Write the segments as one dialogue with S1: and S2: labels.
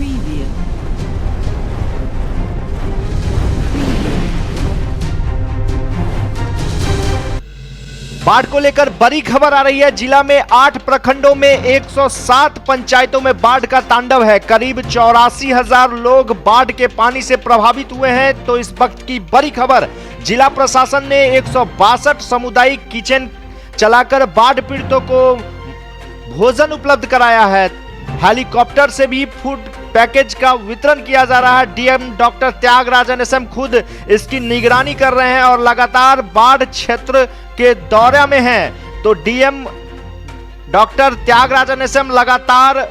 S1: Preview.
S2: बाढ़ को लेकर बड़ी खबर आ रही है। जिला में 8 प्रखंडों में 107 पंचायतों में बाढ़ का तांडव है। करीब 84,000 लोग बाढ़ के पानी से प्रभावित हुए हैं। तो इस वक्त की बड़ी खबर, जिला प्रशासन ने 162 सामुदायिक किचन चलाकर बाढ़ पीड़ितों को भोजन उपलब्ध कराया है। हेलीकॉप्टर से भी फूड पैकेज का वितरण किया जा रहा है। डीएम डॉक्टर त्यागराजन एसएम खुद इसकी निगरानी कर रहे हैं और लगातार बाढ़ क्षेत्र के दौरे में हैं। तो डीएम डॉक्टर त्यागराजन एसएम लगातार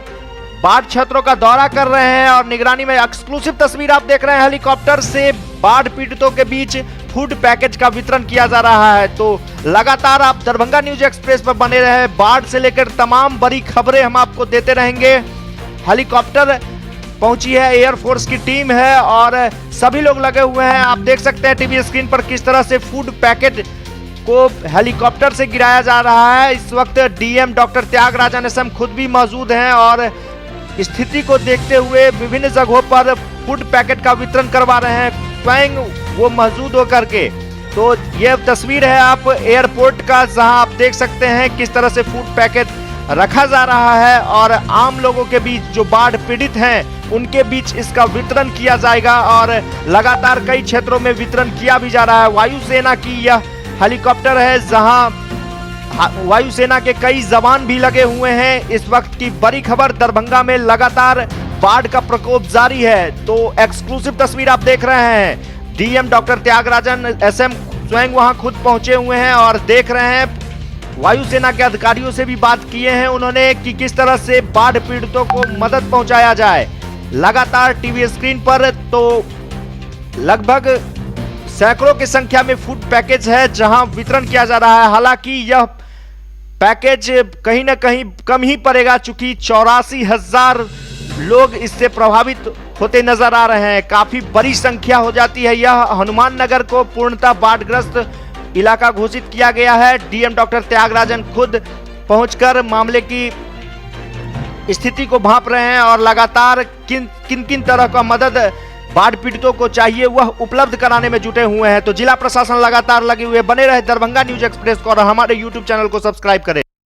S2: बाढ़ क्षेत्रों का दौरा कर रहे हैं और निगरानी में एक्सक्लूसिव तस्वीर आप देख रहे हैं। हेलीकॉप्टर से बाढ़ पीड़ितों के बीच फूड पैकेज का वितरण किया जा रहा है। तो लगातार आप दरभंगा न्यूज एक्सप्रेस पर बने रहे। बाढ़ से लेकर तमाम बड़ी खबरें हम आपको देते रहेंगे। हेलीकॉप्टर पहुंची है, एयरफोर्स की टीम है और सभी लोग लगे हुए हैं। आप देख सकते हैं टीवी स्क्रीन पर किस तरह से फूड पैकेट को हेलीकॉप्टर से गिराया जा रहा है। इस वक्त डीएम डॉक्टर त्यागराजन एसएम खुद भी मौजूद हैं और स्थिति को देखते हुए विभिन्न जगहों पर फूड पैकेट का वितरण करवा रहे हैं, स्वयं वो मौजूद होकर के। तो ये तस्वीर है आप एयरपोर्ट का, जहां आप देख सकते हैं किस तरह से फूड पैकेट रखा जा रहा है और आम लोगों के बीच, जो बाढ़ पीड़ित हैं, उनके बीच इसका वितरण किया जाएगा और लगातार कई क्षेत्रों में वितरण किया भी जा रहा है। वायुसेना की यह हेलीकॉप्टर है, जहां वायुसेना के कई जवान भी लगे हुए हैं। इस वक्त की बड़ी खबर, दरभंगा में लगातार बाढ़ का प्रकोप जारी है। तो एक्सक्लूसिव तस्वीर आप देख रहे हैं। डीएम डॉक्टर त्यागराजन एसएम स्वयं वहां खुद पहुंचे हुए हैं और देख रहे हैं। वायुसेना के अधिकारियों से भी बात किए हैं उन्होंने कि किस तरह से बाढ़ पीड़ितों को मदद पहुंचाया जाए। लगातार टीवी स्क्रीन पर तो लगभग सैकड़ों की संख्या में फूड पैकेज है जहां वितरण किया जा रहा है। हालांकि यह पैकेज कहीं ना कहीं कम ही पड़ेगा, चूंकि 84,000 लोग इससे प्रभावित होते नजर आ रहे हैं। काफी बड़ी संख्या हो जाती है। यह हनुमान नगर को पूर्णतः बाढ़ग्रस्त इलाका घोषित किया गया है। डीएम डॉक्टर त्यागराजन खुद पहुंचकर मामले की स्थिति को भांप रहे हैं और लगातार किन किन तरह का मदद बाढ़ पीड़ितों को चाहिए वह उपलब्ध कराने में जुटे हुए हैं। तो जिला प्रशासन लगातार लगे हुए। बने रहे दरभंगा न्यूज एक्सप्रेस को और हमारे यूट्यूब चैनल को सब्सक्राइब करें।